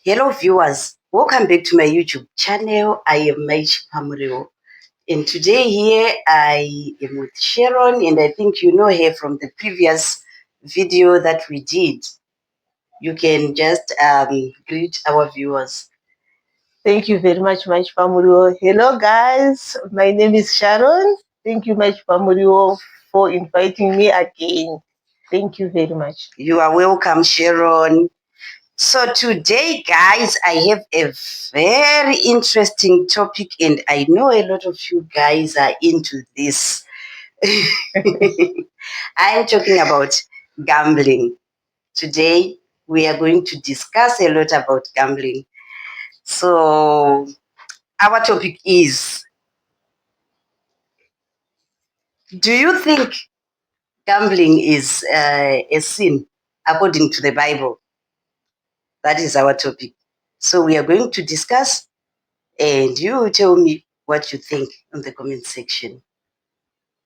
Hello viewers, welcome back to my YouTube channel. I am Maichi Pamurio, and today here I am with Sharon, and I think you know her from the previous video that we did. You can just greet our viewers. Thank you very much, Maichi Pamurio. Hello guys, my name is Sharon. Thank you, Maichi Pamurio, for inviting me again. Thank you very much. You are welcome, Sharon. So today, guys, I have a very interesting topic, and I know a lot of you guys are into this. I'm talking about gambling. Today, we are going to discuss a lot about gambling. So, our topic is, do you think gambling is a sin according to the Bible? That is our topic. So, we are going to discuss, and you will tell me what you think in the comment section.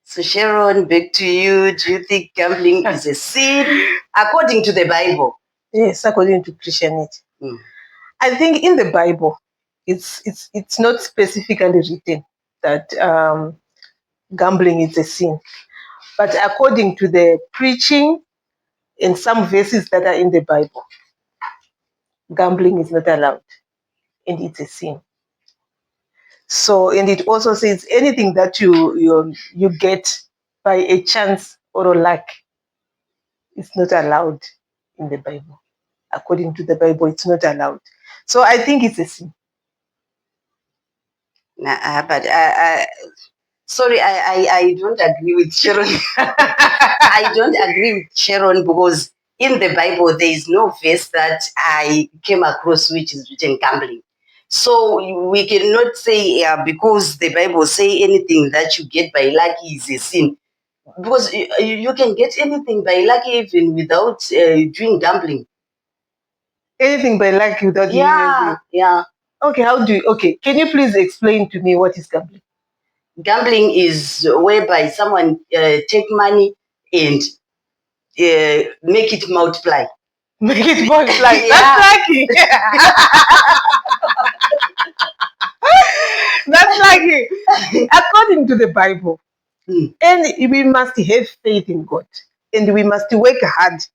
So, Sharon, back to you. Do you think gambling is a sin according to the Bible? Yes, according to Christianity. I think in the Bible, it's not specifically written that gambling is a sin. But according to the preaching and some verses that are in the Bible, gambling is not allowed and it's a sin. So, and it also says anything that you get by a chance or a luck is not allowed in the Bible. According to the Bible, it's not allowed. So I think it's a sin. But sorry, I don't agree with Sharon. I don't agree with Sharon because in the Bible there is no verse that I came across which is written gambling. So we cannot say because the Bible say anything that you get by luck is a sin. Because you can get anything by luck even without doing gambling. Anything by luck without doing anything. Yeah. Okay, can you please explain to me what is gambling? Gambling is whereby someone take money and make it multiply. Make it multiply. Yeah. That's lucky. That's lucky. According to the Bible, and we must have faith in God, and we must work hard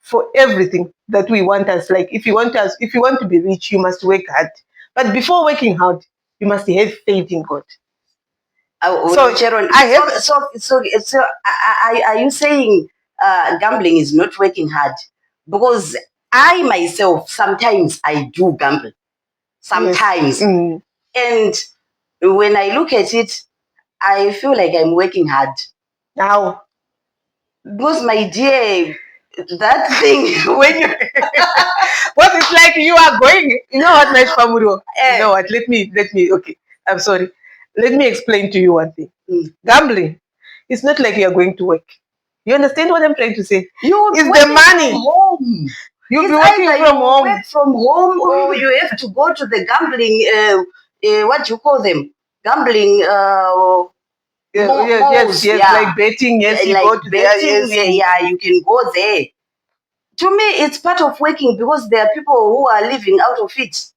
for everything that we want us. Like if you want to be rich, you must work hard. But before working hard, you must have faith in God. So Sharon, are you saying gambling is not working hard? Because I myself sometimes I do gamble. Sometimes. Yes. And when I look at it, I feel like I'm working hard. Now, because my dear, that thing when you what it's like you are going, you know what, Maichi Pamurio? You know what? Let me okay. I'm sorry. Let me explain to you one thing. Gambling, it's not like you are going to work. You understand what I'm trying to say? It's the money. From home. You'll be working from home. Work from home, or you have to go to the gambling. What do you call them? Gambling. Yes, like betting. Yes, you like go to betting. there. Yes. You can go there. To me, it's part of working because there are people who are living out of it,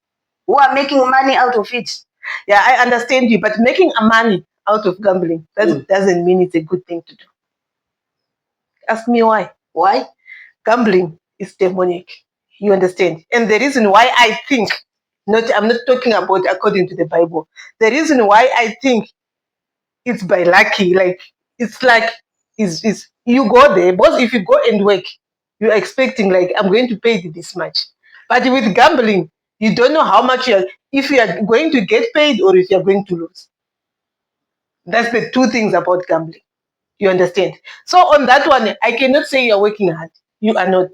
who are making money out of it. Yeah, I understand you, but making money out of gambling doesn't mean it's a good thing to do. Ask me why. Why? Gambling is demonic. You understand? And the reason why I think, I'm not talking about according to the Bible. The reason why I think it's by lucky, like it's like is you go there, but if you go and work, you're expecting like I'm going to pay this much. But with gambling, you don't know how much if you are going to get paid or if you're going to lose. That's the two things about gambling. You understand? So on that one, I cannot say you're working hard. You are not.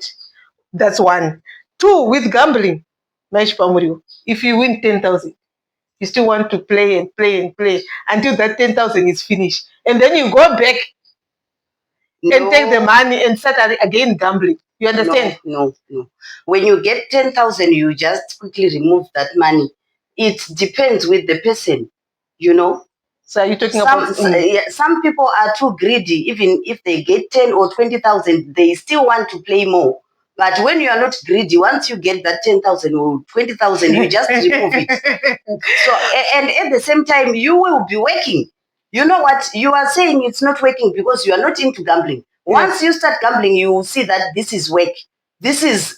That's one. Two, with gambling, Maichi Pamurio, if you win 10,000, you still want to play and play and play until that 10,000 is finished. And then you go back and take the money and start again gambling. You understand? No. When you get 10,000, you just quickly remove that money. It depends with the person, you know. So are you talking some people are too greedy. Even if they get 10 or 20,000, they still want to play more. But when you are not greedy, once you get that 10,000 or 20,000, you just remove it. So, and at the same time, you will be working. You know what? You are saying it's not working because you are not into gambling. Once you start gambling, you will see that this is work. This is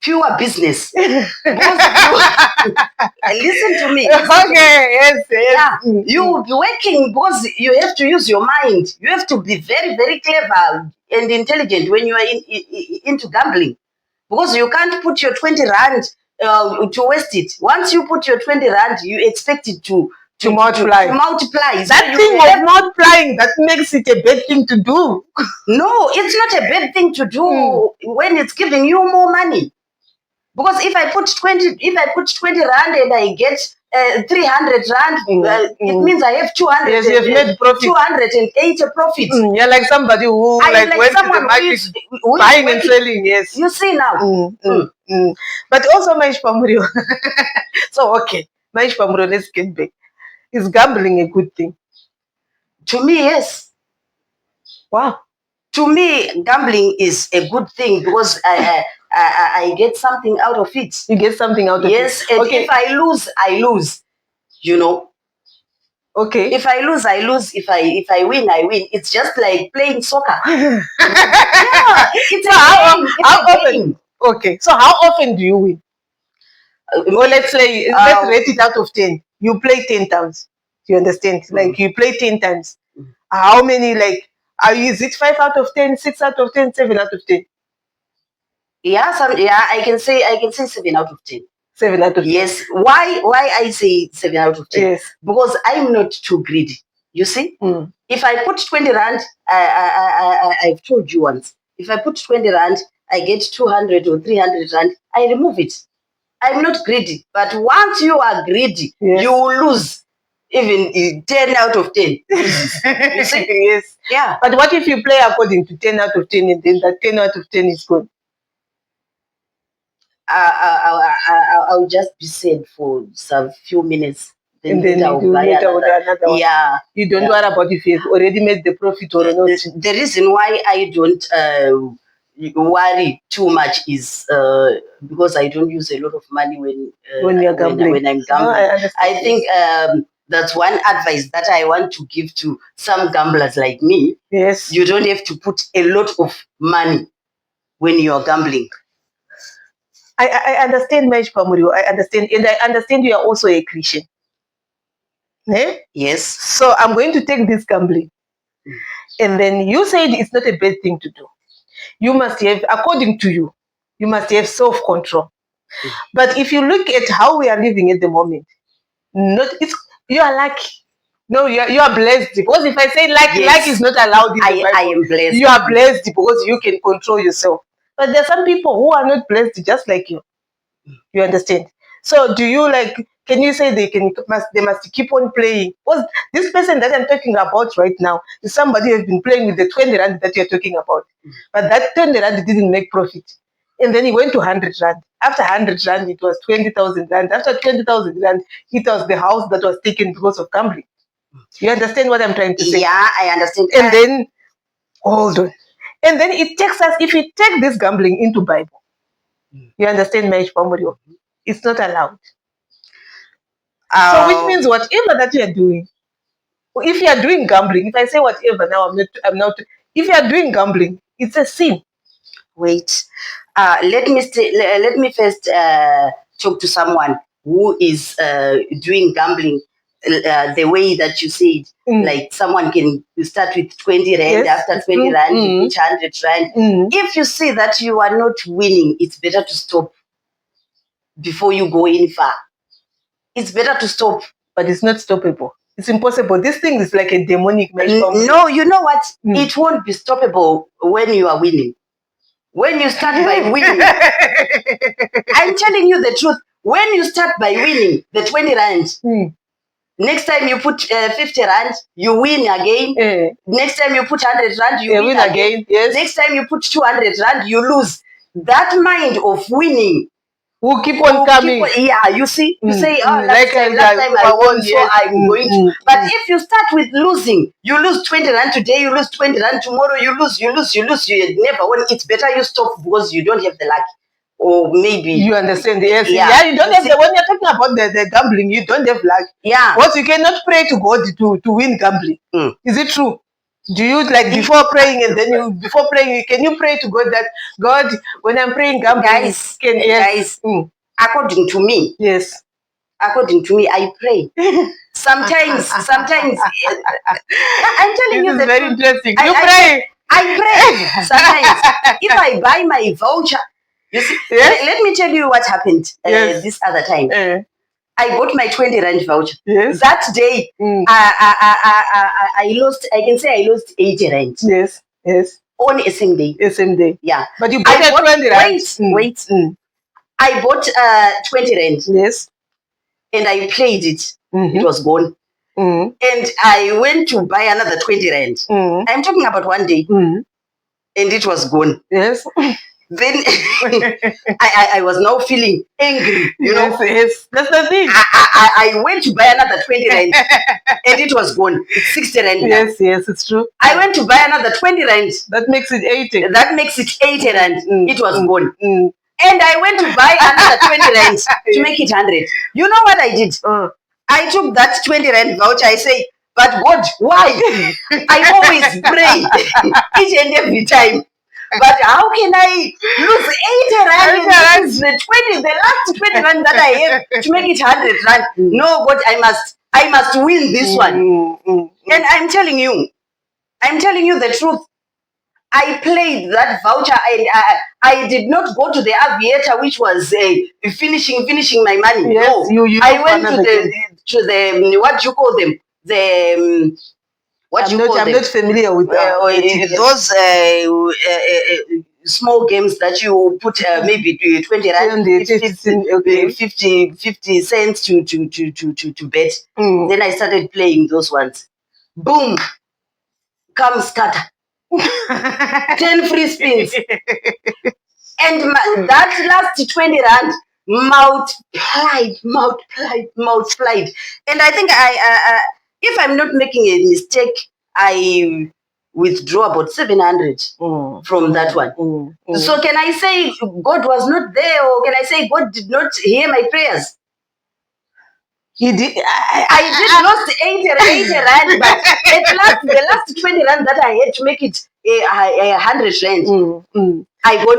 pure business. Listen to me. Yes. Yeah, you will be working because you have to use your mind. You have to be very, very clever and intelligent when you are into gambling, because you can't put your 20 rand to waste it. Once you put your 20 rand, you expect it to multiply. To multiply. That So thing of multiplying, that makes it a bad thing to do. No, it's not a bad thing to do when it's giving you more money. Because if I put 20 rand and I get 300 rand, it means I have 200. Yes, you have made profit. 280 profit. You're like somebody who went to the market buying and selling. Yes, you see now. But also, Maish Pamurio. So okay, Maish Pamurio, let's get back. Is gambling a good thing? To me, yes. Wow. To me, gambling is a good thing because I get something out of it. You get something out of it. Yes, and if I lose, I lose. You know. Okay. If I lose, I lose. If I win, I win. It's just like playing soccer. Yeah, it's a game. Okay. So how often do you win? Well, let's say let's rate it out of 10. You play 10 times. You understand? Like you play 10 times. How many? Like, is it 5 out of 10, 6 out of 10, 7 out of 10? Yeah, I can say 7 out of 10. 7 out of 10. Yes. Why I say 7 out of 10? Yes. Because I'm not too greedy. You see? If I put 20 rand, I've told you once, if I put 20 rand, I get 200 or 300 rand, I remove it. I'm not greedy. But once you are greedy, you will lose even 10 out of 10. You see? Yes. Yeah. But what if you play according to 10 out of 10 and then that 10 out of 10 is gone? I'll just be sad for some few minutes. And then you do later order another one. Yeah. You don't worry about if you've already made the profit or not. The reason why I don't worry too much is because I don't use a lot of money when you're gambling. When I'm gambling, I think that's one advice that I want to give to some gamblers like me. Yes. You don't have to put a lot of money when you're gambling. I understand, Maish Pamurio. I understand. And I understand you are also a Christian. Eh? Yes. So I'm going to take this gambling. And then you said it's not a bad thing to do. You must have, according to you, you must have self-control. But if you look at how we are living at the moment, you are lucky. No, you are blessed. Because if I say luck is not allowed in the Bible, I am blessed. You are blessed because you can control yourself. But there are some people who are not blessed just like you. You understand? So do you can you say they must keep on playing? Because this person that I'm talking about right now is somebody who has been playing with the 20 rand that you're talking about. But that 20 rand didn't make profit. And then he went to 100 rand. After 100 rand, it was 20,000 rand. After 20,000 rand, it was the house that was taken because of gambling. You understand what I'm trying to say? Yeah, I understand. And then, hold on. And then it takes us, if we take this gambling into Bible, you understand, Maish Pamurio? It's not allowed. So which means whatever that you are doing, if you are doing gambling, if I say whatever now, I'm not. If you are doing gambling, it's a sin. Wait, let me first talk to someone who is doing gambling the way that you said. Like someone can start with 20 rand, Yes, after 20 rand, you put 100 rand. If you see that you are not winning, it's better to stop before you go any far. It's better to stop. But it's not stoppable. It's impossible. This thing is like a demonic. No, you know what? It won't be stoppable when you are winning. When you start by winning, I'm telling you the truth. When you start by winning the 20 rand, next time you put 50 rand, you win again. Next time you put 100 rand, you win again. Yes. Next time you put 200 rand, you lose. That mind of winning who keep on coming. You see, you say, oh, like last time I won, so yes. I'm going to. But if you start with losing, you lose 20 rand today, you lose 20 rand tomorrow, you lose, you never win. It's better you stop because you don't have the luck. Or maybe you understand. Yes, you don't have the, when you're talking about the gambling, you don't have luck. Because you cannot pray to God to win gambling. Is it true? Do you like before praying and then can you pray to God that God, when I'm praying gambling, guys, according to me, yes, according to me, I pray. Sometimes I'm telling you that very truth. interesting. You pray. I pray sometimes. If I buy my voucher, you see, let me tell you what happened this other time. I bought my 20 rand voucher. That day, I lost. I can say I lost 80 rand. Yes. On a same day. Yeah. But you bought 20 rand. Wait. I bought 20 rand. Yes. And I played it. It was gone. And I went to buy another 20 rand. I'm talking about one day. And it was gone. Yes. Then I was now feeling angry, you know. Yes, that's the thing. I went to buy another 20 rand and it was gone. It's 60 rand now. Yes, it's true. I went to buy another 20 rand. That makes it 80. That makes it 80 rand. It was gone. And I went to buy another 20 rand to make it 100. You know what I did? I took that 20 rand voucher. I say, but God, why? I always pray each and every time. But how can I lose 80 rand? This is the last 20 rand that I have to make it 100 rand. No, God, I must win this one. And I'm telling you the truth. I played that voucher and I did not go to the aviator, which was finishing my money. Yes, no, I went to the what do you call them? The I'm not familiar with those small games that you put maybe 20 rand, 50 cents to bet. Then I started playing those ones. Boom, come scatter. 10 free spins. And that last 20 rand multiplied. And I think if I'm not making a mistake, I withdraw about 700 from that one. So can I say God was not there, or can I say God did not hear my prayers? He did. I did lost 80 rand, but the last 20 rand that I had to make it 100 rand, I got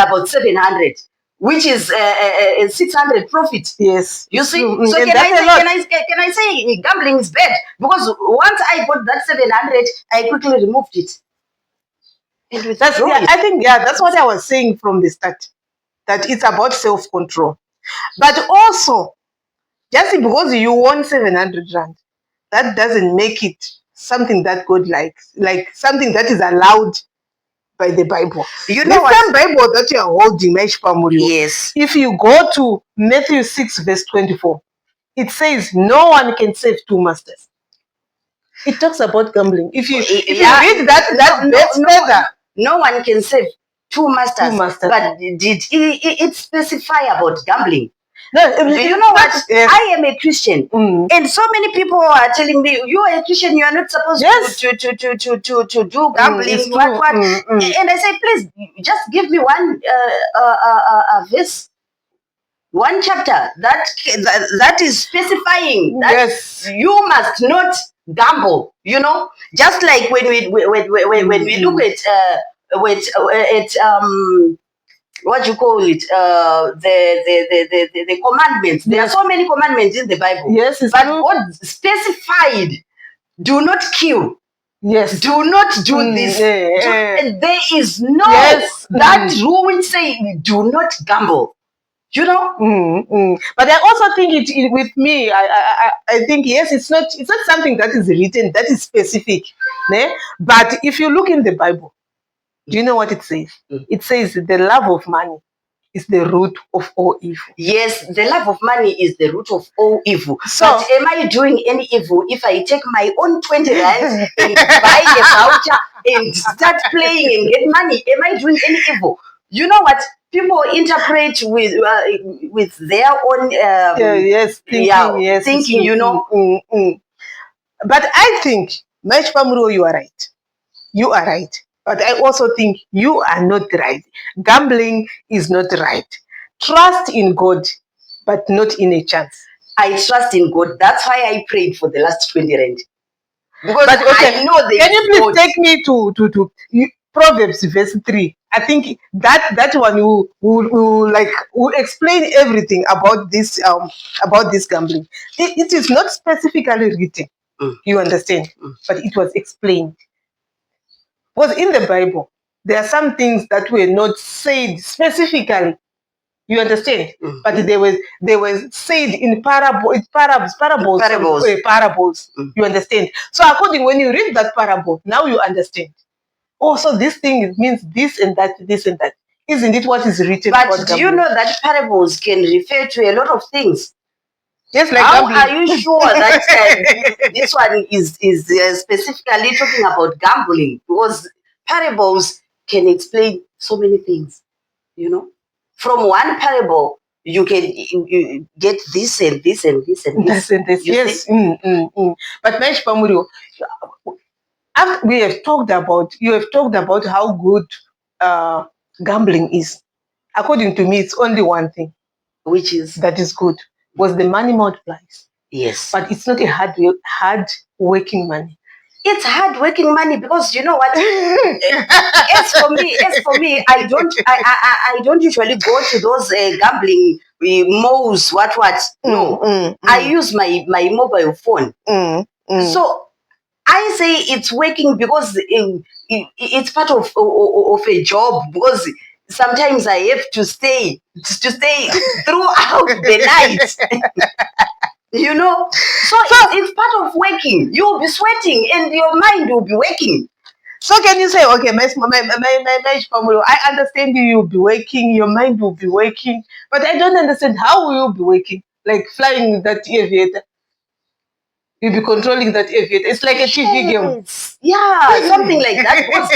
about 700, which is 600 profit. Yes, you see. So can I say gambling is bad? Because once I got that 700, I quickly removed it. I think that's what I was saying from the start. That it's about self-control, but also. Just because you won 700 rand, that doesn't make it something that God likes, like something that is allowed by the Bible. You know the same Bible that you are holding, yes. If you go to Matthew 6, verse 24, it says, no one can serve two masters. It talks about gambling. If you read that, no one can serve two masters. But did it specify about gambling? No, you know what? I am a Christian, and so many people are telling me, "You are a Christian. You are not supposed to do gambling." What? And I say, please, just give me one verse, one chapter that is specifying that you must not gamble. You know, just like when we look at what you call it, the commandments. There are so many commandments in the Bible. Yes, but God specified: do not kill. Yes. Do not do this. There is no that rule will say do not gamble. You know. But I also think it with me. I think it's not something that is written that is specific. But if you look in the Bible. Do you know what it says? It says the love of money is the root of all evil. Yes, the love of money is the root of all evil. So, but am I doing any evil if I take my own 20 rand and buy a voucher and start playing and get money? Am I doing any evil? you know what? People interpret with their own yes, thinking, yes, thinking. You know. But I think, Mesh Pamuro, you are right. You are right. But I also think you are not right. Gambling is not right. Trust in God, but not in a chance. I trust in God. That's why I prayed for the last 20 rand. Because But okay, I know they can you please God. take me to Proverbs verse 3? I think that one will explain everything about this gambling. It is not specifically written, you understand, but it was explained. Was in the Bible. There are some things that were not said specifically. You understand? But they were said in parables. You understand? So according, when you read that parable, now you understand. Oh, so this thing means this and that, this and that. Isn't it what is written? But do you know that parables can refer to a lot of things? Yes, like how gambling. are you sure that this one is specifically talking about gambling? Because parables can explain so many things. You know, from one parable you can you get this and this and this and this. Yes. But Mesh Pamurio, you have talked about how good gambling is. According to me, it's only one thing, which is that is good, was the money multiplies. Yes, but it's not a hard working money. It's hard working money, because you know what? as for me, I don't usually go to those gambling malls. What? No, I use my mobile phone. So I say it's working because it's part of a job, because sometimes I have to stay throughout the night. You know, so it's part of working. You'll be sweating and your mind will be working. So can you say, okay, I understand you'll be working, your mind will be working, but I don't understand how will you be working? Like flying that aviator. You'll be controlling that aviator. It's like a TV game. Yeah, something like that. Because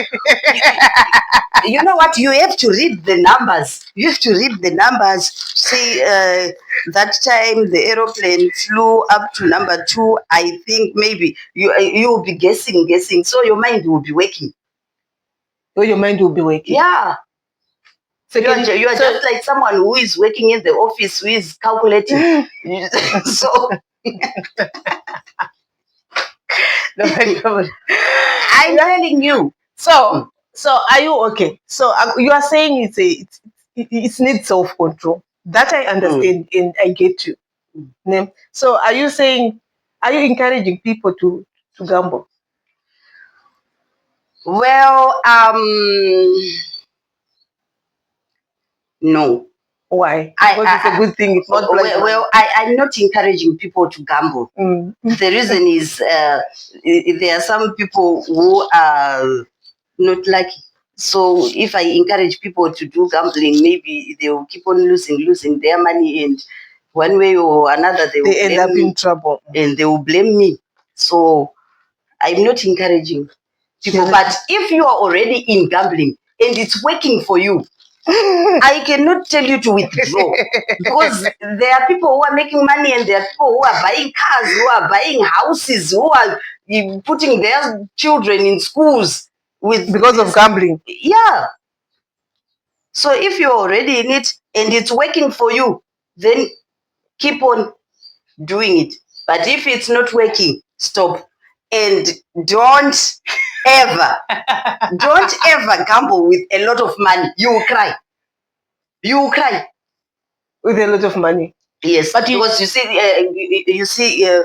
you know what? You have to read the numbers. You have to read the numbers. See, that time the aeroplane flew up to number 2. I think maybe you'll be guessing. So your mind will be working. So your mind will be working. Yeah. So you are just like someone who is working in the office, who is calculating. So I'm telling you. So are you okay? So you are saying it needs self-control. That I understand and I get you. So are you encouraging people to gamble? Well, no. Why? Because it's a good thing. It's not I'm not encouraging people to gamble. The reason is there are some people who are not lucky. So if I encourage people to do gambling, maybe they will keep on losing their money, and one way or another they will end up in trouble, and they will blame me. So I'm not encouraging people. But if you are already in gambling and it's working for you, I cannot tell you to withdraw, because there are people who are making money, and there are people who are buying cars, who are buying houses, who are putting their children in schools because of gambling. Yeah. So if you're already in it and it's working for you, then keep on doing it. But if it's not working, stop. And don't ever gamble with a lot of money. You will cry. With a lot of money. Yes, but because you see,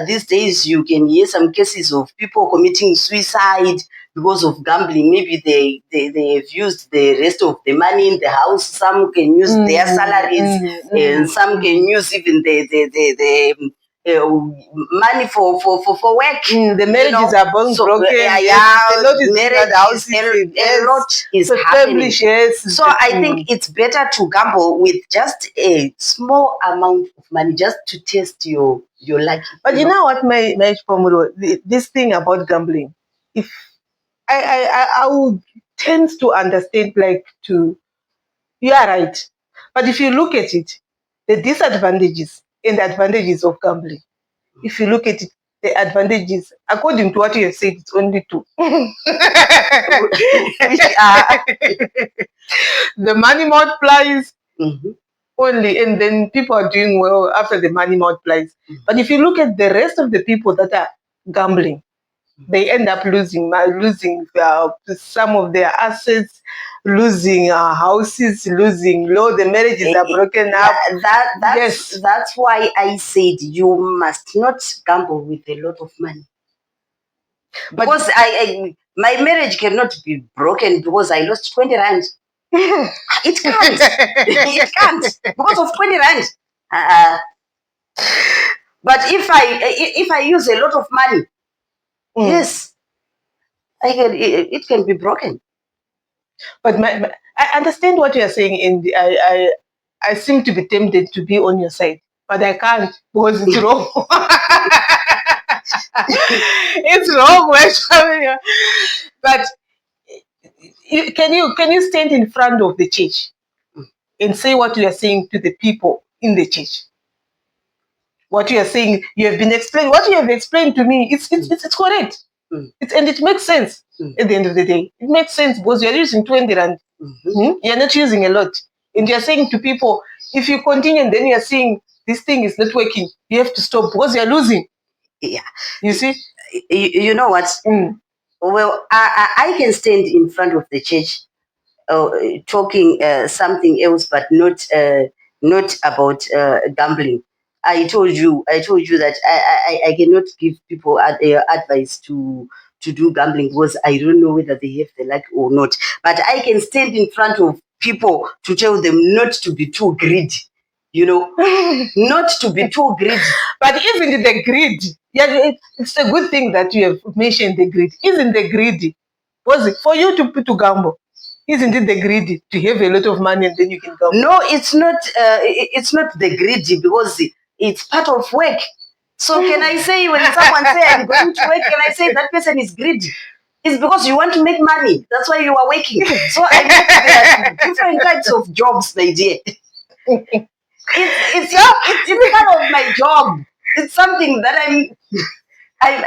these days you can hear some cases of people committing suicide because of gambling. Maybe they have used the rest of the money in the house. Some can use their salaries, and some can use even the money for work. The marriages are being broken. A lot is happening. So I think it's better to gamble with just a small amount of money, just to test your luck. But you know what, my this thing about gambling, if I would tend to understand, like to You are right. But if you look at it, the disadvantages and advantages of gambling, if you look at it, the advantages, according to what you have said, it's only two. Which are The money multiplies mm-hmm. only, and then people are doing well after the money multiplies. Mm-hmm. But if you look at the rest of the people that are gambling, they end up losing some of their assets, losing houses, losing law. The marriages are broken up. That's why I said you must not gamble with a lot of money. Because my marriage cannot be broken because I lost 20 rand. It can't. It can't because of 20 rand. But if I use a lot of money, yes, it can be broken. But I understand what you are saying, and I seem to be tempted to be on your side, but I can't because it's wrong. It's wrong, but can you stand in front of the church and say what you are saying to the people in the church? What you are saying, you have been explaining. What you have explained to me, it's correct. And it makes sense at the end of the day. It makes sense because you're using 20 rand. You're not using a lot. And you're saying to people, if you continue and then you're saying this thing is not working, you have to stop because you're losing. Yeah. You see? You know what? Well, I can stand in front of the church talking something else, but not about gambling. I told you that I cannot give people advice to do gambling because I don't know whether they have the luck or not. But I can stand in front of people to tell them not to be too greedy. Not to be too greedy. But isn't the greed? Yeah, it's a good thing that you have mentioned the greed. Isn't the greedy? Was it for you to gamble? Isn't it the greedy to have a lot of money and then you can gamble? No, it's not. It's not the greedy because it's part of work. So can I say when someone say I'm going to work, can I say that person is greedy? It's because you want to make money. That's why you are working. So I know there are different types of jobs, my dear. It's part of my job. It's something that I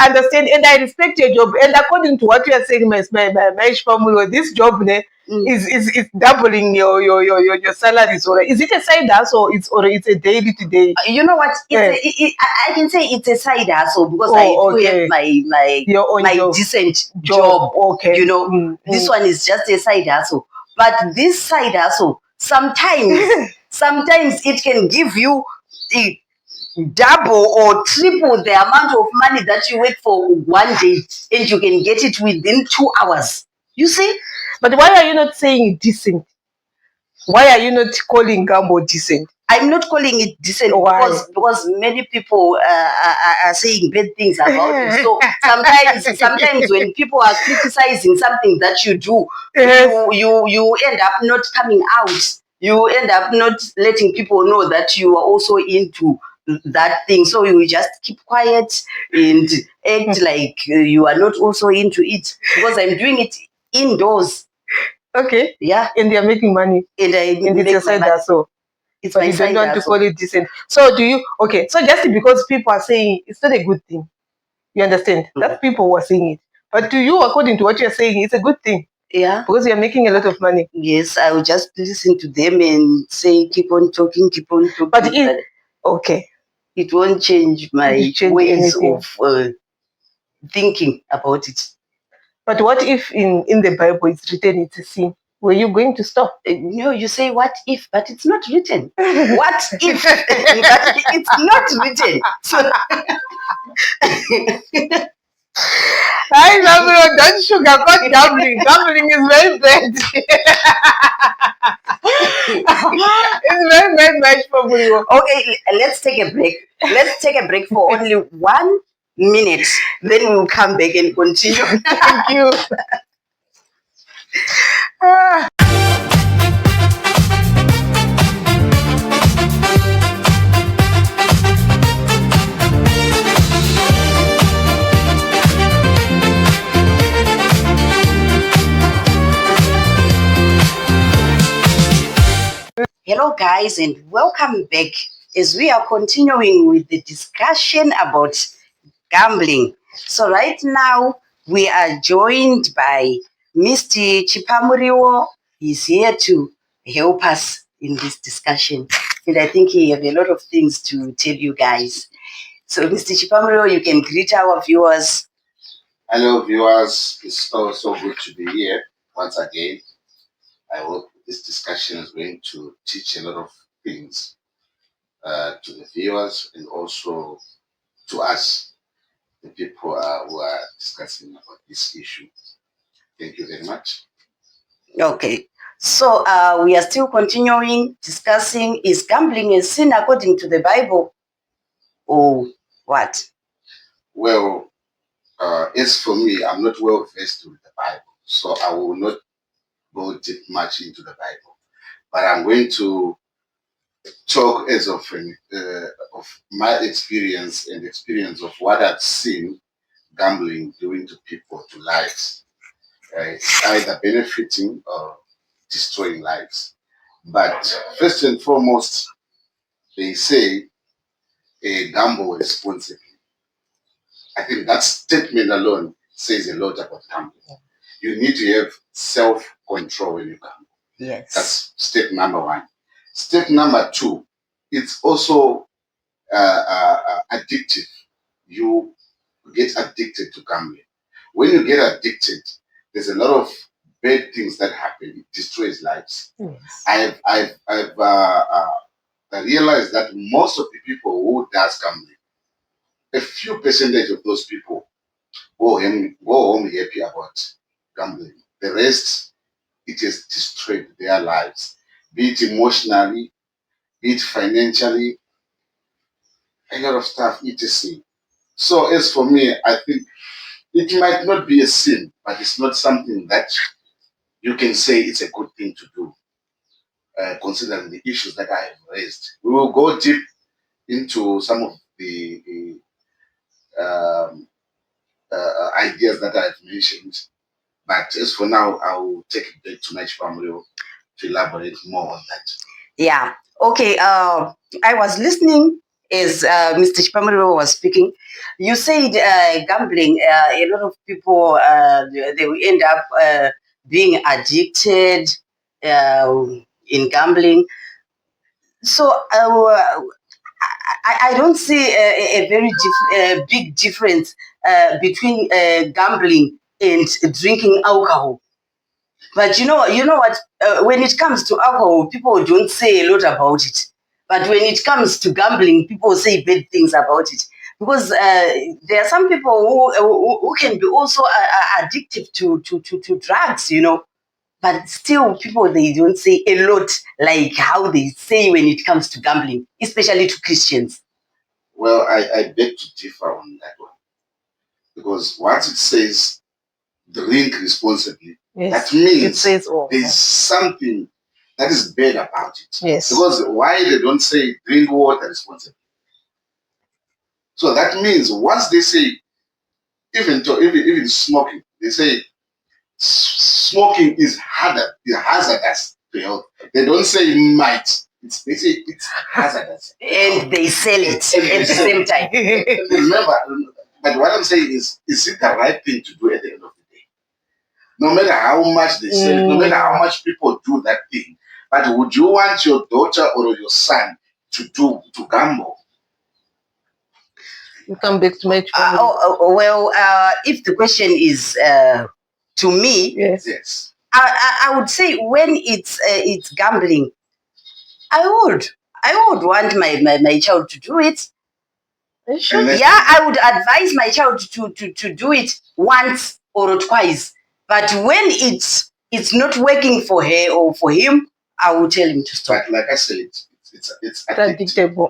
understand and I respect your job. And according to what you are saying, my family, this job is doubling your salaries. Or is it a side hustle or it's a daily to day? You know what? I can say it's a side hustle because I do have my decent job. Okay. This one is just a side hustle. But this side hustle, sometimes it can give you double or triple the amount of money that you work for one day, and you can get it within 2 hours. You see? But why are you not saying decent? Why are you not calling gamble decent? I'm not calling it decent because many people are saying bad things about it. So sometimes when people are criticizing something that you do, you end up not coming out. You end up not letting people know that you are also into that thing. So you just keep quiet and act like you are not also into it because I'm doing it indoors. Okay. Yeah. And you're making money. And it's your side hustle. It's but you don't want to call it decent. So do you? Okay. So just because people are saying it's not a good thing, you understand? That people were saying it. But to you, according to what you're saying, it's a good thing. Yeah. Because you're making a lot of money. Yes, I will just listen to them and say, keep on talking. But okay. It won't change my ways of thinking about it. But what if in the Bible it's written it's a sin? Were you going to stop? No, you say what if, but it's not written. What if, but it's not written. So I love you. Don't sugarcoat gambling. Gambling is very bad. It's very bad match for you. Okay, let's take a break. Let's take a break for only 1 minute. Then we'll come back and continue. Thank you. Hello, guys, and welcome back as we are continuing with the discussion about gambling. So, right now, we are joined by Mr. Chipamuriwo. He's here to help us in this discussion, and I think he has a lot of things to tell you guys. So, Mr. Chipamuriwo, you can greet our viewers. Hello, viewers. It's so good to be here once again. I hope this discussion is going to teach a lot of things to the viewers and also to us, the people who are discussing about this issue. Thank you very much. Okay. So we are still continuing discussing, is gambling a sin according to the Bible or what? Well, as for me, I'm not well versed with the Bible, so I will not go deep much into the Bible. But I'm going to talk as of my experience and experience of what I've seen gambling doing to people, to lives, either benefiting or destroying lives. But first and foremost, they say gamble responsibly. I think that statement alone says a lot about gambling. You need to have self-control when you gamble. Yes. That's step number one. Step number two, it's also addictive. You get addicted to gambling. When you get addicted, there's a lot of bad things that happen. It destroys lives. Yes. I realized that most of the people who does gambling, a few percentage of those people go home happy about gambling. The rest, it has destroyed their lives, be it emotionally, be it financially, a lot of stuff, etc. So as for me, I think it might not be a sin, but it's not something that you can say it's a good thing to do, considering the issues that I have raised. We will go deep into some of the um, ideas that I've mentioned, but as for now, I will take it back to my family to elaborate more on that. Yeah. Okay. I was listening as Mr. Chipamuro was speaking. You said gambling, a lot of people, they will end up being addicted uh, in gambling. So I don't see a very big difference between gambling and drinking alcohol. But you know what? When it comes to alcohol, people don't say a lot about it. But when it comes to gambling, people say bad things about it because there are some people who can be also addictive to drugs. But still, people they don't say a lot like how they say when it comes to gambling, especially to Christians. Well, I beg to differ on that one because once it says drink responsibly, Yes. that means It says all. there's something that is bad about it. Yes. Because why they don't say drink water responsibly? So that means once they say even smoking, they say smoking is hazardous to health. They don't say might. They say it's hazardous. And they sell it at the same time. Remember, but what I'm saying is it the right thing to do at the end of the day? No matter how much they sell it, no matter how much people do that thing, but would you want your daughter or your son to gamble? You come back to my Well, if the question is to me, Yes. Yes. I would say when it's gambling, I would want my child to do it. Sure. And Yeah, I would advise my child to do it once or twice. But when it's not working for her or for him, I will tell him to stop. like I said, it's addictive. Predictable.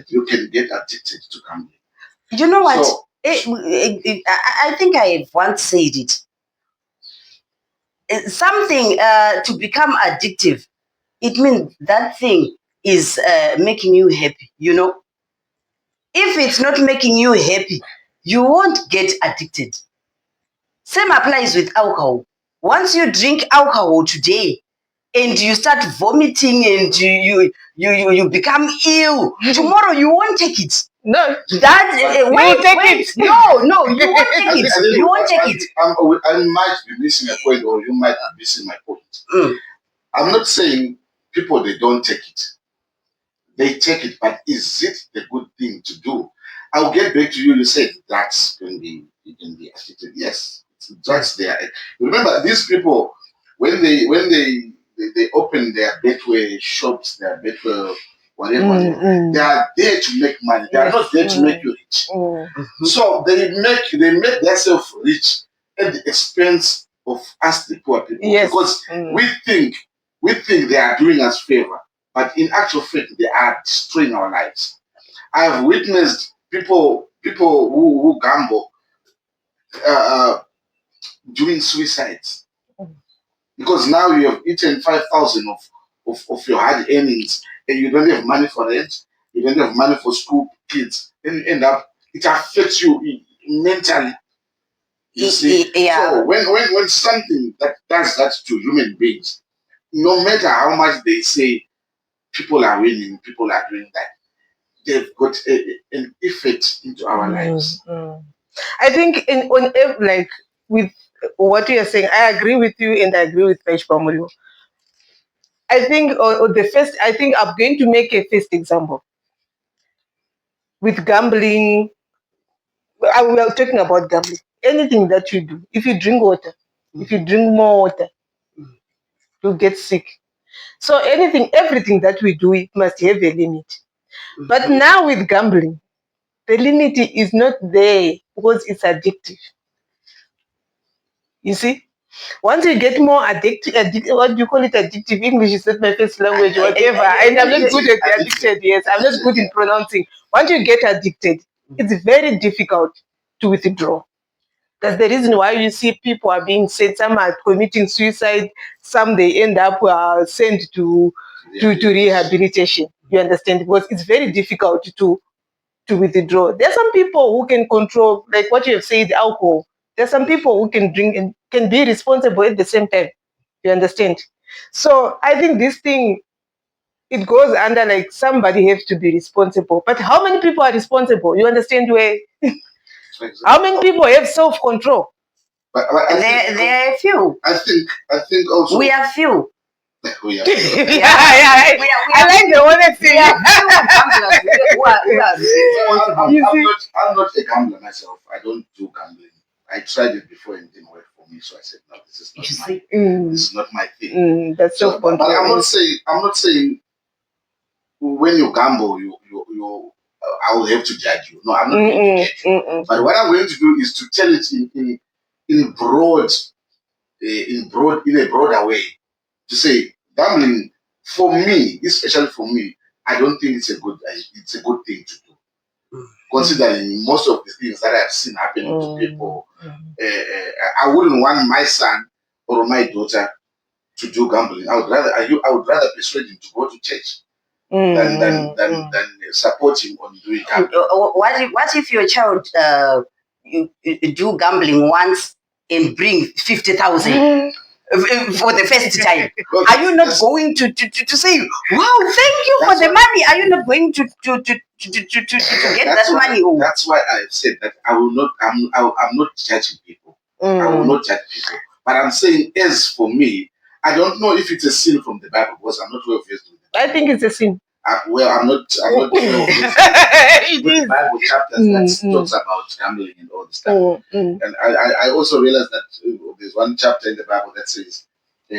You can get addicted to gambling. You know what? So- I think I have once said it. Something to become addictive, it means that thing is making you happy. If it's not making you happy, you won't get addicted. Same applies with alcohol. Once you drink alcohol today and you start vomiting and you become ill, tomorrow you won't take it. No, That you will take it. No, you won't take I it. think You won't take it. I might be missing a point, or you might be missing my point. Mm. I'm not saying people they don't take it. They take it, but is it the good thing to do? I'll get back to you. You said drugs can be addicted. Yes, drugs they are. Remember, these people when they open their betway shops, their betway whatever, they are there to make money. They are not there to make you rich. So they make themselves rich at the expense of us, the poor people, Yes. because we think they are doing us favor, but in actual fact they are destroying our lives. I have witnessed people who gamble doing suicides because now you have eaten 5,000 of your hard earnings and you don't have money for rent, you don't have money for school kids, then you end up it affects you mentally. You see, Yeah. so when something that does that to human beings, no matter how much they say people are winning, people are doing that, they've got an effect into our lives. I think like with what you are saying, I agree with you and I agree with Pesh Pamulu. I think I think I'm going to make a first example with gambling. We are talking about gambling. Anything that you do, if you drink water, if you drink more water, you get sick. So everything that we do, it must have a limit. But now with gambling, the limit is not there because it's addictive. You see? Once you get more addicted, what do you call it? Addictive. English is not my first language, whatever. And I'm not good at addicted. Yes, I'm not good in pronouncing. Once you get addicted, it's very difficult to withdraw. That's the reason why you see people are being sent. Some are committing suicide. Some they end up sent to rehabilitation. You understand? Because it's very difficult to withdraw. There are some people who can control, like what you have said, alcohol. There are some people who can drink and can be responsible at the same time. You understand? So I think this thing, it goes under like somebody has to be responsible. But how many people are responsible? You understand where? How many people have self-control? But There are few. I think also We are few. we are. I like the honesty. We are few gamblers who are responsible. I'm not a gambler myself. I don't do gambling. I tried it before and it didn't work for me, so I said no. This is not my thing. That's So, but self-control. I'm not saying when you gamble, I will have to judge you. No, I'm not going to judge you. But what I'm going to do is to tell it in broad, in a broader way. To say gambling for me, especially for me, I don't think it's a good thing to do. Considering most of the things that I've seen happening to people, I wouldn't want my son or my daughter to do gambling. I would rather persuade him to go to church than support him on doing gambling. What if your child you do gambling once and bring 50,000 for the first time? Are you not going to say, wow, thank you for the money? Are you not going to get that money? That's why I said that I will not. I'm not judging people. I will not judge people. But I'm saying, as for me, I don't know if it's a sin from the Bible because I'm not well versed with it. I think it's a sin. Well, I'm not well versed with Bible chapters that talks about gambling and all this stuff. And I also realized that there's one chapter in the Bible that says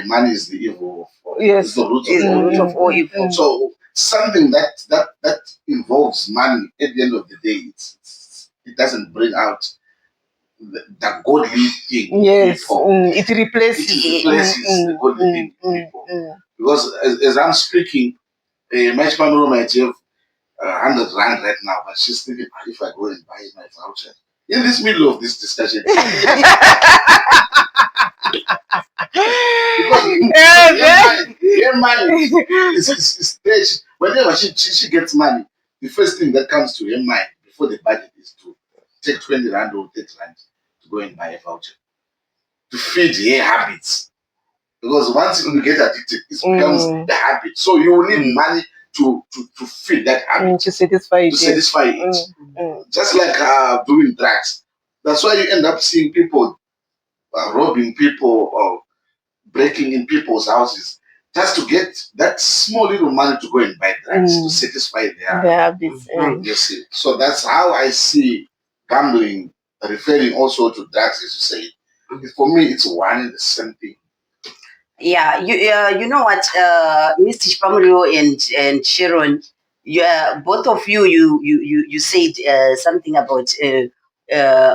money is the evil of Yes. is the root of all evil. So something that involves money at the end of the day, it doesn't bring out the godly thing. Yes, People. it replaces the godly thing in people. Because as I'm speaking, my mom might have 100 rand right now, but she's thinking, if I go and buy my voucher in this middle of this discussion. Because her money is there. Whenever she gets money, the first thing that comes to her mind before the budget is to take 20 rand or 30 rand to go and buy a voucher to feed her habits. Because once you get addicted, it becomes the habit. So you will need money to feed that habit, to satisfy it. to satisfy it. Just like doing drugs. That's why you end up seeing people robbing people or breaking in people's houses just to get that small little money to go and buy drugs to satisfy their habits. You see. So that's how I see gambling, referring also to drugs, as you say. For me, it's one and the same thing. Yeah, you know what, Mr. Shpamrio and Sharon, both of you said something about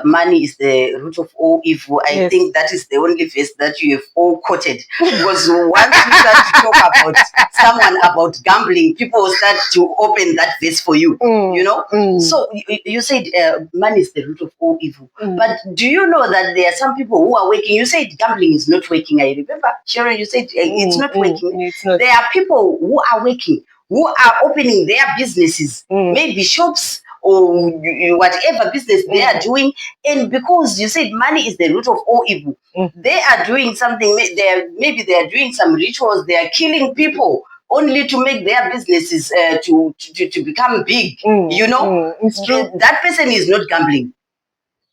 money is the root of all evil. I think that is the only verse that you have all quoted. Because once you start to talk about someone about gambling, people will start to open that verse for you. You know. So you said money is the root of all evil. But do you know that there are some people who are working? You said gambling is not working. I remember, Sharon, you said it's not working. It's not. There are people who are working, who are opening their businesses, maybe shops or whatever business they are doing, and because you said money is the root of all evil, they are doing something. Maybe they are doing some rituals. They are killing people only to make their businesses to become big. You know, it's true. That person is not gambling.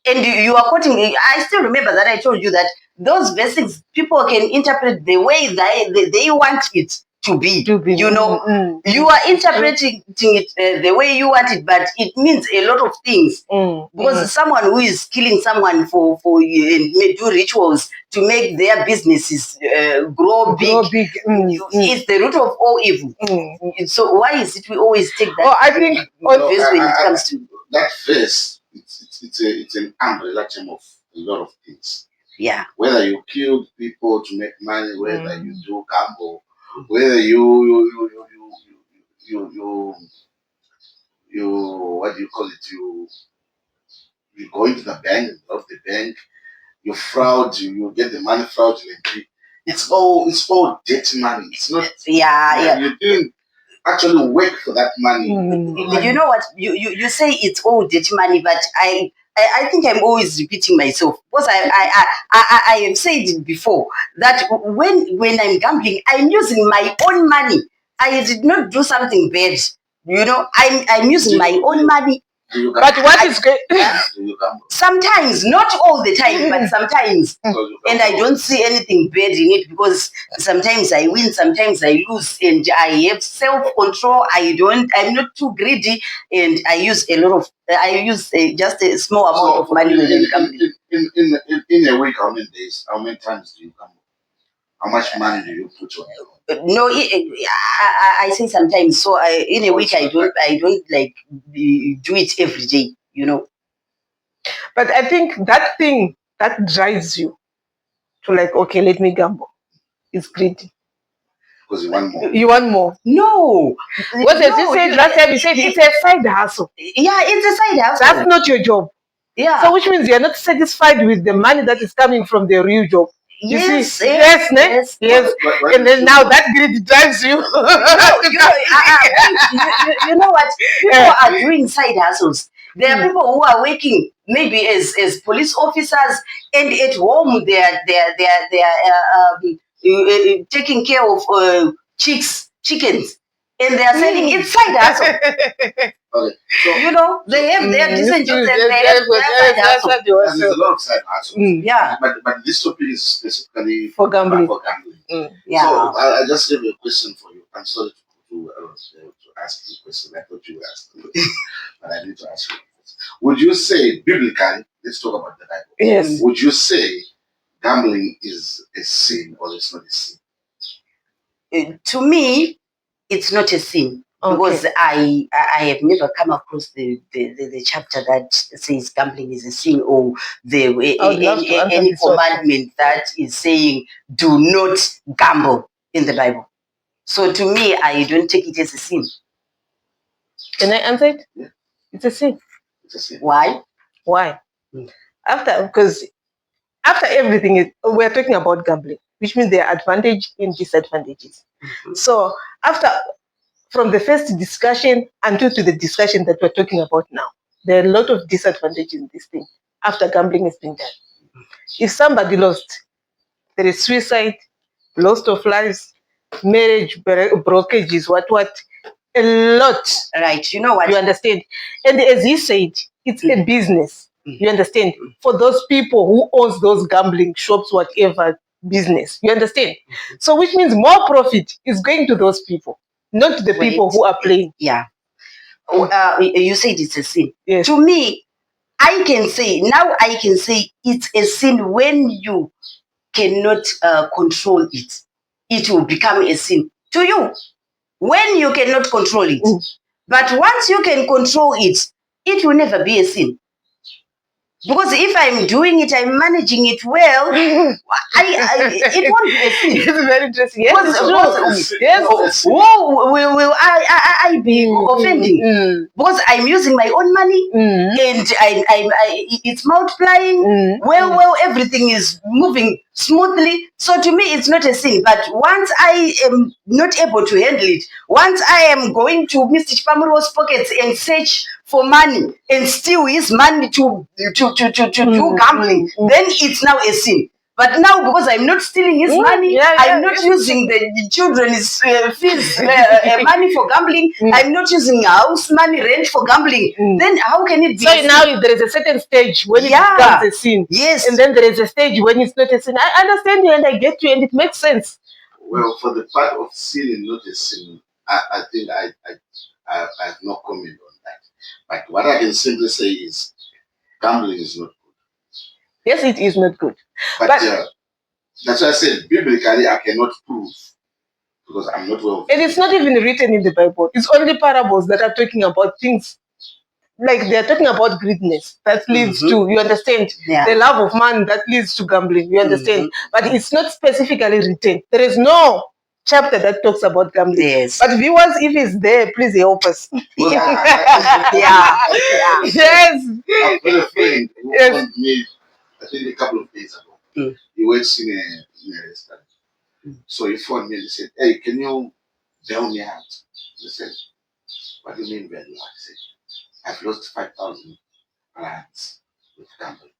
And you are quoting. I still remember that I told you that those verses people can interpret the way they want it to be. You know, you are interpreting it the way you want it, but it means a lot of things. Because someone who is killing someone for may do rituals to make their businesses grow big, it's the root of all evil. So why is it we always take that? I think verse when it comes to that verse. It's an umbrella term of a lot of things. Yeah. Whether you kill people to make money, whether you do gamble, whether you what do you call it? You go into the bank and rob the bank. You fraud. You get the money fraudulently. It's all dirty money. It's not. Yeah. You didn't actually work for that money. You know what? You say it's all dirty money, but I think I'm always repeating myself because I have said it before that when I'm gambling, I'm using my own money. I did not do something bad. You know, I'm using my own money. But what is great? Sometimes, not all the time, but sometimes. And I don't see anything bad in it because sometimes I win, sometimes I lose, and I have self-control. I'm not too greedy, and I use just a small amount of money when I'm gambling. In a week, how many days, how many times do you gamble? How much money do you put on your No, I say sometimes. So in a week, I don't like do it every day. You know. But I think that thing that drives you to like, okay, let me gamble is greedy. Because you want more. You want more. No. What as you said last time, you said it's a side hustle. Yeah, it's a side hustle. That's not your job. Yeah. So which means you're not satisfied with the money that is coming from the real job. Yes. And then now that greed drives you. You know what? People are doing side hustles. There are people who are working maybe as police officers, and at home they are taking care of chickens, and they are selling it side hustle. Okay. So, you know, they have their decent jobs and they have their side hustle. There's a lot of side hustles. Yeah. But this topic is specifically for gambling. Yeah. So I just have a question for you. I'm sorry to ask you a question. I thought you were asking, but I need to ask you. Would you say biblically? Let's talk about the Bible. Yes. Would you say gambling is a sin or it's not a sin? To me, it's not a sin. Because I have never come across the chapter that says gambling is a sin or any commandment that is saying do not gamble in the Bible. So to me, I don't take it as a sin. Can I answer it? Yeah. It's a sin. It's a sin. Why? Because after everything, we're talking about gambling, which means there are advantages and disadvantages. So from the first discussion until to the discussion that we're talking about now, there are a lot of disadvantages in this thing after gambling has been done. If somebody lost, there is suicide, loss of lives, marriage brokerages, what, a lot. Right. You know what? You understand? And as he said, it's a business. You understand? For those people who owns those gambling shops, whatever business. You understand? So which means more profit is going to those people, not to the people who are playing. Yeah. You said it's a sin. Yes. To me, I can say it's a sin when you cannot control it. It will become a sin to you when you cannot control it. But once you can control it, it will never be a sin. Because if I'm doing it, I'm managing it well, it won't be a sin. It's very interesting. Yes, Because, it's true. Yes. who will I be offending? Because I'm using my own money and it's multiplying. Well, everything is moving smoothly. So to me, it's not a sin. But once I am not able to handle it, once I am going to Mr. Chipamuro's pockets and search for money and steal his money to do gambling, then it's now a sin. But now, because I'm not stealing his money, I'm not using the children's fees money for gambling, I'm not using house money rent for gambling, then how can it be? So now there is a certain stage when it becomes a sin. Yes. And then there is a stage when it's not a sin. I understand you and I get you and it makes sense. Well, for the part of sin and not a sin, I think I have no comment on that. But what I can simply say is gambling is not good. Yes, it is not good. But that's why I said biblically I cannot prove because I'm not well. And it's not even written in the Bible. It's only parables that are talking about things. Like they're talking about greediness that leads to, you understand, the love of man that leads to gambling, you understand. But it's not specifically written. There is no chapter that talks about gambling. Yes. But viewers, if it's there, please help us. Yeah. Yes. I've got a friend who phoned me, I think a couple of days ago. He works in a restaurant. So he phoned me and he said, "Hey, can you bail me out?" I said, "What do you mean bail you out?" He said, "I've lost 5,000 rands with gambling,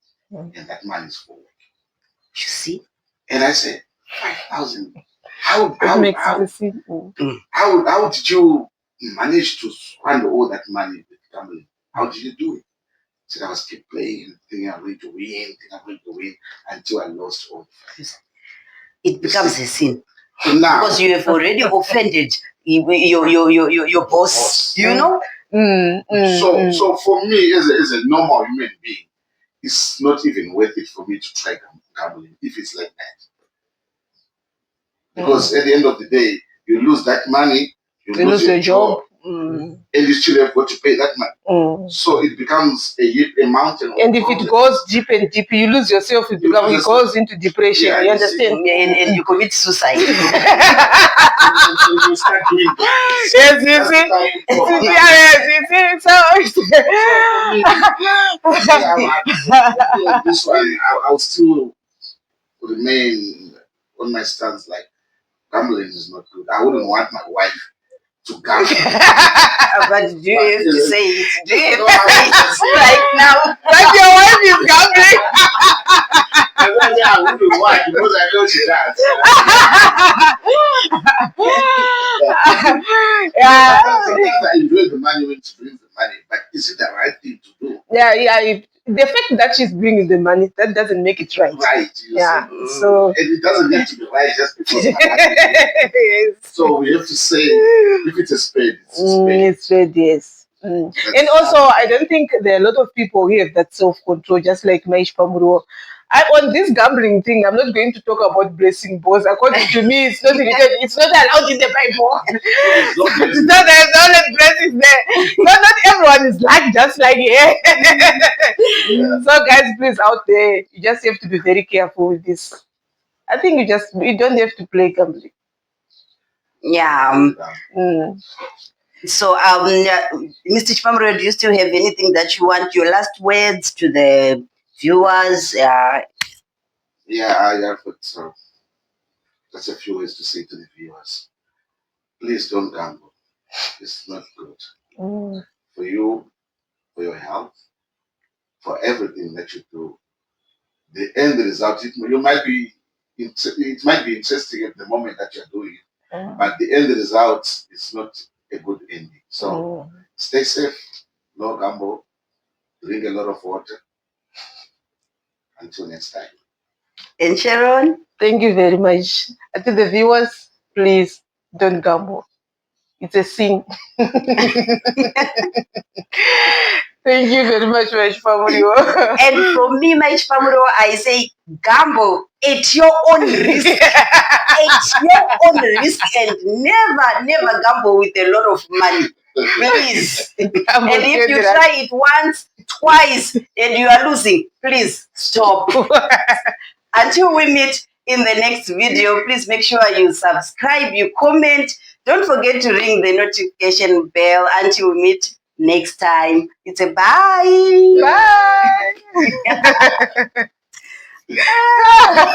and that money is for work." You see? And I said, 5,000? How did you manage to spend all that money with gambling? How did you do it? He said, I was keep playing, thinking I'm going to win, until I lost all the funds. It becomes a sin. So now, because you have already offended your boss, you know? So for me, as a normal human being, it's not even worth it for me to try gambling if it's like that. Because at the end of the day, you lose that money, you lose your job, and you still have got to pay that money. So it becomes a mountain. And if it goes deep and deep, you lose yourself, it goes into depression. Yeah, you understand? And you commit suicide. You start doing that. Yes, you see. Yes, you see. This one, I'll still remain on my stance like gambling is not good. I wouldn't want my wife to gamble. But do you have to say it? Do you have to say it right now? But your wife is gambling. I wouldn't want because I know she does. I enjoy the money when she brings the money, but is it the right thing to do? Yeah. The fact that she's bringing the money, that doesn't make it right. Right. So and it doesn't need to be right just because I like it. So we have to say, if it's a spade, it's a spade. It's spade, yes. And also, I don't think there are a lot of people who have that self-control, just like Maish Pamuro. On this gambling thing, I'm not going to talk about blessing balls. According to me, it's not allowed in the Bible. It's not there's no blessings there. So not everyone is just like So guys, please out there, you just have to be very careful with this. I think you don't have to play gambling. Yeah. So, Mr. Chipamuro, do you still have anything that you want, your last words to the viewers? Yeah, I have got just a few words to say to the viewers. Please don't gamble. It's not good for you, for your health, for everything that you do. The end result, you might be it might be interesting at the moment that you're doing it, but the end result is not a good ending. So stay safe, no gamble, drink a lot of water. Until next time. And Sharon? Thank you very much. I think the viewers, please don't gamble. It's a sin. Thank you very much, my family. And from me, my family, I say gamble at your own risk. At your own risk, and never gamble with a lot of money. Please. And if you try it once, twice, and you are losing, please stop. Until we meet in the next video, please make sure you subscribe, you comment. Don't forget to ring the notification bell. Until we meet next time. It's a bye. Bye.